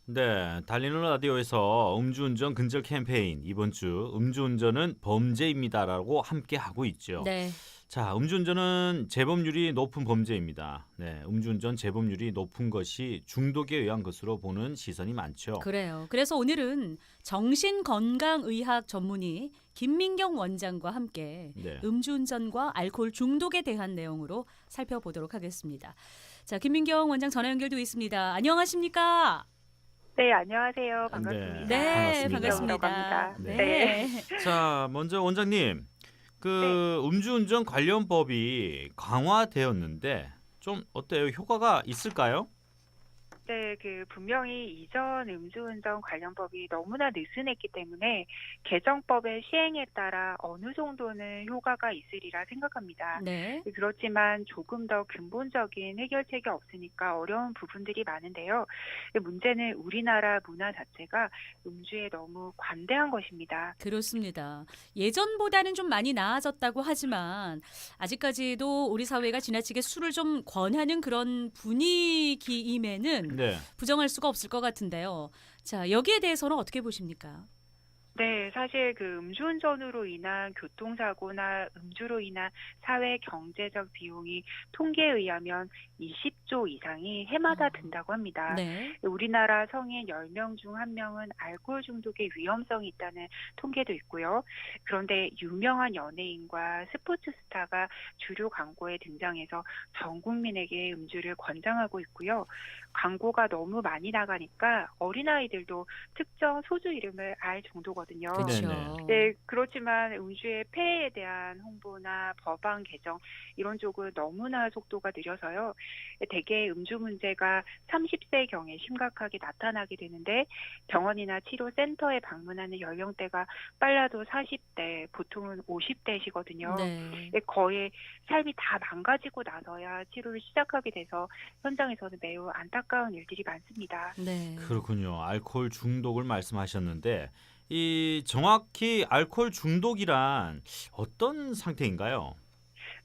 네, 달리는 라디오에서 음주운전 근절 캠페인 이번 주 음주운전은 범죄입니다라고 함께 하고 있죠. 네, 자, 음주운전은 재범률이 높은 범죄입니다. 네, 음주운전 재범률이 높은 것이 중독에 의한 것으로 보는 시선이 많죠. 그래요. 그래서 오늘은 정신건강의학 전문의 김민경 원장과 함께 네, 음주운전과 알코올 중독에 대한 내용으로 살펴보도록 하겠습니다. 자, 김민경 원장 전화 연결되어 있습니다. 안녕하십니까? 네, 안녕하세요. 네, 반갑습니다. 네, 반갑습니다. 김민경이라고 반갑습니다. 합니다. 네. 네. 네. 자, 먼저 원장님, 네. 음주운전 관련 법이 강화되었는데 좀 어때요? 효과가 있을까요? 네, 분명히 이전 음주운전 관련법이 너무나 느슨했기 때문에 개정법의 시행에 따라 어느 정도는 효과가 있으리라 생각합니다. 네. 그렇지만 조금 더 근본적인 해결책이 없으니까 어려운 부분들이 많은데요. 문제는 우리나라 문화 자체가 음주에 너무 관대한 것입니다. 그렇습니다. 예전보다는 좀 많이 나아졌다고 하지만 아직까지도 우리 사회가 지나치게 술을 좀 권하는 그런 분위기임에는 네. 부정할 수가 없을 것 같은데요. 자, 여기에 대해서는 어떻게 보십니까? 네, 사실 음주운전으로 인한 교통사고나 음주로 인한 사회 경제적 비용이 통계에 의하면 20조 이상이 해마다 든다고 합니다. 네. 우리나라 성인 10명 중 1명은 알코올 중독의 위험성이 있다는 통계도 있고요. 그런데 유명한 연예인과 스포츠 스타가 주류 광고에 등장해서 전 국민에게 음주를 권장하고 있고요. 광고가 너무 많이 나가니까 어린아이들도 특정 소주 이름을 알 정도거든요. 그렇죠. 네네. 네, 그렇지만 음주의 폐해에 대한 홍보나 법안 개정 이런 쪽은 너무나 속도가 느려서요. 대개 음주 문제가 30세경에 심각하게 나타나게 되는데 병원이나 치료센터에 방문하는 연령대가 빨라도 40대, 보통은 50대시거든요. 네. 거의 삶이 다 망가지고 나서야 치료를 시작하게 돼서 현장에서는 매우 안타까운 일들이 많습니다. 네. 그렇군요. 알코올 중독을 말씀하셨는데 이 정확히 알코올 중독이란 어떤 상태인가요?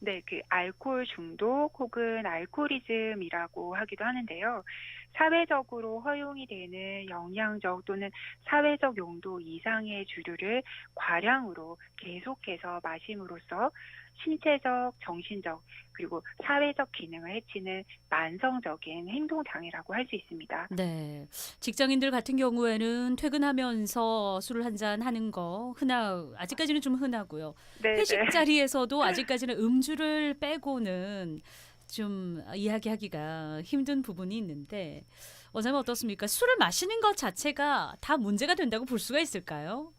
네, 알코올 중독 혹은 알코올리즘이라고 하기도 하는데요. 사회적으로 허용이 되는 영양적 또는 사회적 용도 이상의 주류를 과량으로 계속해서 마심으로써 신체적, 정신적, 그리고 사회적 기능을 해치는 만성적인 행동 장애라고 할 수 있습니다. 네. 직장인들 같은 경우에는 퇴근하면서 술을 한 잔 하는 거 아직까지는 좀 흔하고요. 네, 회식 네. 자리에서도 아직까지는 음주를 빼고는 좀 이야기하기가 힘든 부분이 있는데 원장님 어떻습니까? 술을 마시는 것 자체가 다 문제가 된다고 볼 수가 있을까요?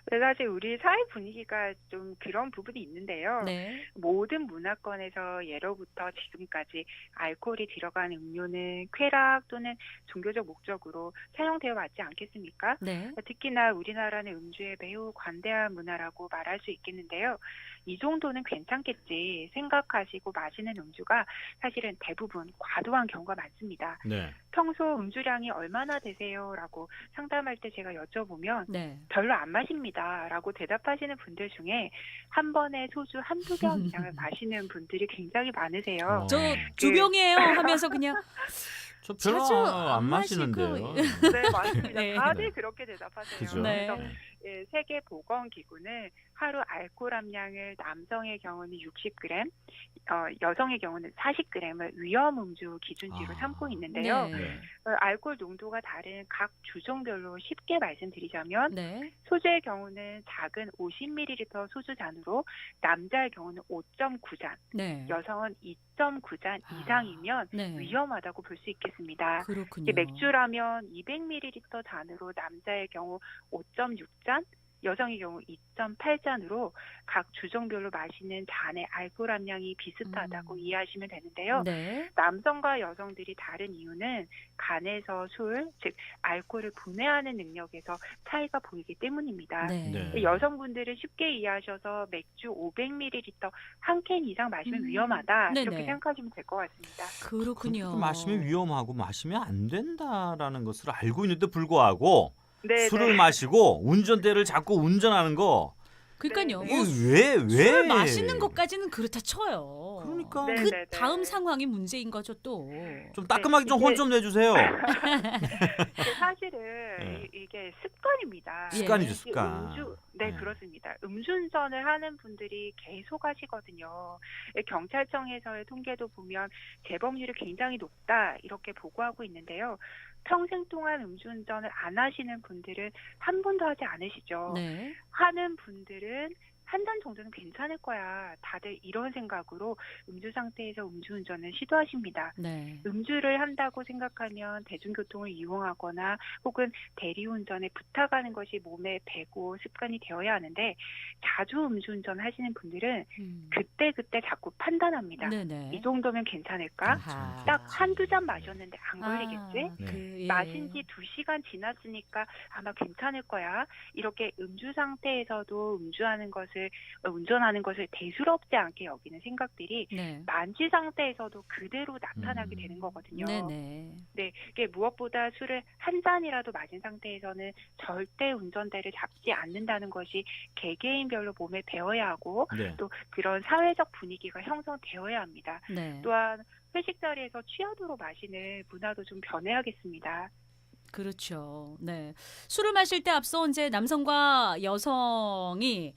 네, 사실 우리 사회 분위기가 좀 그런 부분이 있는데요. 네. 모든 문화권에서 예로부터 지금까지 알코올이 들어간 음료는 쾌락 또는 종교적 목적으로 사용되어 왔지 않겠습니까? 네. 특히나 우리나라는 음주에 매우 관대한 문화라고 말할 수 있겠는데요. 이 정도는 괜찮겠지 생각하시고 마시는 음주가 사실은 대부분 과도한 경우가 많습니다. 네. 평소 음주량이 얼마나 되세요? 라고 상담할 때 제가 여쭤보면 네. 별로 안 마십니다. 라고 대답하시는 분들 중에 한 번에 소주 한두 병 이상을 마시는 분들이 굉장히 많으세요. 저 어. 두 병이에요 하면서 그냥 저 별로 자주 안 안 마시는데요. 마시고 네, 맞습니다. 네. 다들 네. 그렇게 대답하세요. 그죠? 네. 그래서 세계보건기구는 하루 알코올 함량을 남성의 경우는 60g, 여성의 경우는 40g을 위험 음주 기준치로 아. 삼고 있는데요. 네. 네. 알코올 농도가 다른 각 주종별로 쉽게 말씀드리자면 네. 소주의 경우는 작은 50ml 소주 잔으로 남자의 경우는 5.9잔, 네. 여성은 2.9잔 아, 이상이면 네. 위험하다고 볼 수 있겠습니다. 그렇군요. 맥주라면 200ml 잔으로 남자의 경우 5.6잔, 여성의 경우 2.8잔으로 각 주종별로 마시는 잔의 알코올 함량이 비슷하다고 이해하시면 되는데요. 네. 남성과 여성들이 다른 이유는 간에서 술, 즉 알코올을 분해하는 능력에서 차이가 보이기 때문입니다. 네. 네. 여성분들은 쉽게 이해하셔서 맥주 500ml 한 캔 이상 마시면 위험하다 네네. 이렇게 생각하시면 될 것 같습니다. 그렇군요. 그렇게 마시면 위험하고 마시면 안 된다라는 것을 알고 있는데 불구하고 네, 술을 마시고 운전대를 잡고 운전하는 거 그러니까요. 네, 이게 뭐 왜 술 마시는 것까지는 그렇다 쳐요. 그러니까 네, 그 네, 네. 다음 상황이 문제인 거죠 또. 좀 따끔하게 좀 혼 좀 내주세요. 근데 사실은 네. 이게 습관입니다. 예. 습관이죠, 이 습관. 네, 네. 그렇습니다. 음주운전을 하는 분들이 계속 하시거든요. 경찰청에서의 통계도 보면 재범률이 굉장히 높다 이렇게 보고하고 있는데요. 평생 동안 음주운전을 안 하시는 분들은 한 번도 하지 않으시죠. 네. 하는 분들은 한 단 정도는 괜찮을 거야. 다들 이런 생각으로 음주 상태에서 음주운전을 시도하십니다. 네. 음주를 한다고 생각하면 대중교통을 이용하거나 혹은 대리운전에 부탁하는 것이 몸에 배고 습관이 되어야 하는데 자주 음주운전 하시는 분들은 그때그때 자꾸 판단합니다. 네네. 이 정도면 괜찮을까? 아하. 딱 한두 잔 마셨는데 안 걸리겠지? 아, 예. 마신 지 2시간 지났으니까 아마 괜찮을 거야. 이렇게 음주 상태에서도 운전하는 것을 대수롭지 않게 여기는 생각들이 네. 만취 상태에서도 그대로 나타나게 되는 거거든요. 네네. 네, 이게 무엇보다 술을 한 잔이라도 마신 상태에서는 절대 운전대를 잡지 않는다는 것이 개개인별로 몸에 배워야 하고 네. 또 그런 사회적 분위기가 형성되어야 합니다. 네. 또한 회식 자리에서 취하도록 마시는 문화도 좀 변해야겠습니다. 그렇죠. 네. 술을 마실 때 앞서 이제 남성과 여성이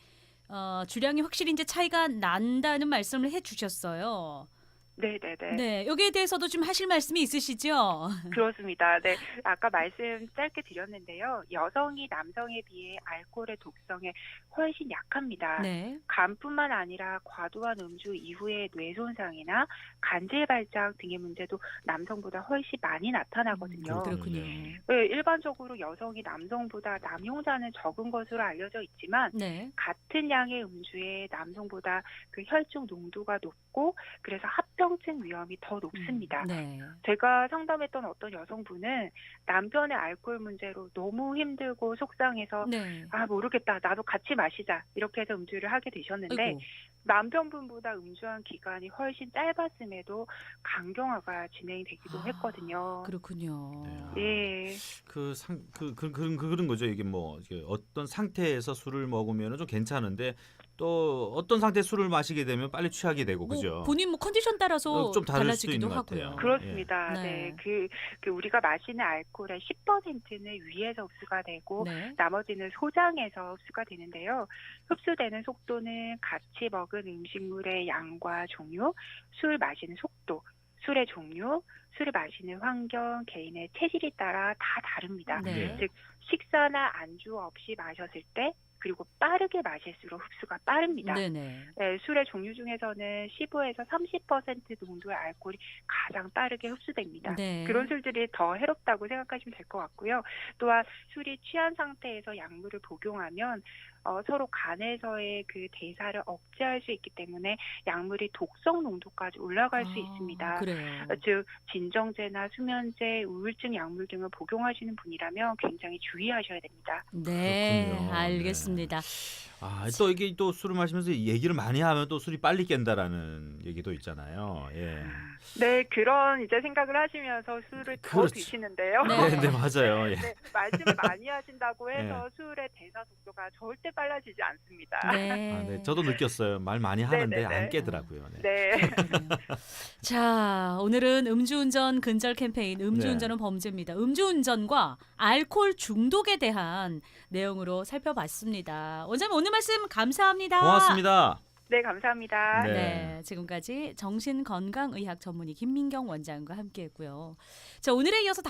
주량이 확실히 이제 차이가 난다는 말씀을 해주셨어요. 네네네. 네, 여기에 대해서도 좀 하실 말씀이 있으시죠? 그렇습니다. 네, 아까 말씀 짧게 드렸는데요. 여성이 남성에 비해 알코올의 독성에 훨씬 약합니다. 네. 간뿐만 아니라 과도한 음주 이후의 뇌 손상이나 간질 발작 등의 문제도 남성보다 훨씬 많이 나타나거든요. 그렇군요. 네, 일반적으로 여성이 남성보다 남용자는 적은 것으로 알려져 있지만 네. 같은 양의 음주에 남성보다 그 혈중 농도가 높고 그래서 합병증 위험이 더 높습니다. 네. 제가 상담했던 어떤 여성분은 남편의 알코올 문제로 너무 힘들고 속상해서 네. 아 모르겠다 나도 같이 마시자 이렇게 해서 음주를 하게 되셨는데 아이고. 남편분보다 음주한 기간이 훨씬 짧았음에도 강경화가 진행되기도 했거든요. 그렇군요. 예. 그런 거죠. 이게 뭐 이게 어떤 상태에서 술을 먹으면 좀 괜찮은데 또 어떤 상태에 술을 마시게 되면 빨리 취하게 되고 뭐 그죠. 본인 뭐 컨디션 따라서 좀 다를 수도 달라지기도 있는 것 같아요. 하고요. 그렇습니다. 네. 네. 그 우리가 마시는 알코올의 10%는 위에서 흡수가 되고 네. 나머지는 소장에서 흡수가 되는데요. 흡수되는 속도는 같이 먹은 음식물의 양과 종류, 술 마시는 속도, 술의 종류, 술을 마시는 환경, 개인의 체질에 따라 다 다릅니다. 네. 즉 식사나 안주 없이 마셨을 때 그리고 빠르게 마실수록 흡수가 빠릅니다. 네네. 네, 술의 종류 중에서는 15에서 30% 농도의 알코올이 가장 빠르게 흡수됩니다. 네. 그런 술들이 더 해롭다고 생각하시면 될 것 같고요. 또한 술이 취한 상태에서 약물을 복용하면 서로 간에서의 그 대사를 억제할 수 있기 때문에 약물이 독성 농도까지 올라갈 수 있습니다. 그래요. 즉 진정제나 수면제, 우울증 약물 등을 복용하시는 분이라면 굉장히 주의하셔야 됩니다. 네, 그렇군요. 알겠습니다. 또 이게 또 술을 마시면서 얘기를 많이 하면 또 술이 빨리 깬다라는 얘기도 있잖아요. 예. 네, 그런 이제 생각을 하시면서 술을 더 그렇죠. 드시는데요. 네. 네, 맞아요. 예. 네, 말씀을 많이 하신다고 해서 술의 대사 속도가 절대 빨라지지 않습니다. 네. 아, 네, 저도 느꼈어요. 말 많이 하는데 네네네. 안 깨더라고요. 네. 네. 자, 오늘은 음주운전 근절 캠페인 음주운전은 범죄입니다. 음주운전과 알코올 중독에 대한 내용으로 살펴봤습니다. 원장님 오늘 말씀 감사합니다. 고맙습니다. 네, 감사합니다. 네. 네, 지금까지 정신건강의학 전문의 김민경 원장과 함께했고요. 자, 오늘에 이어서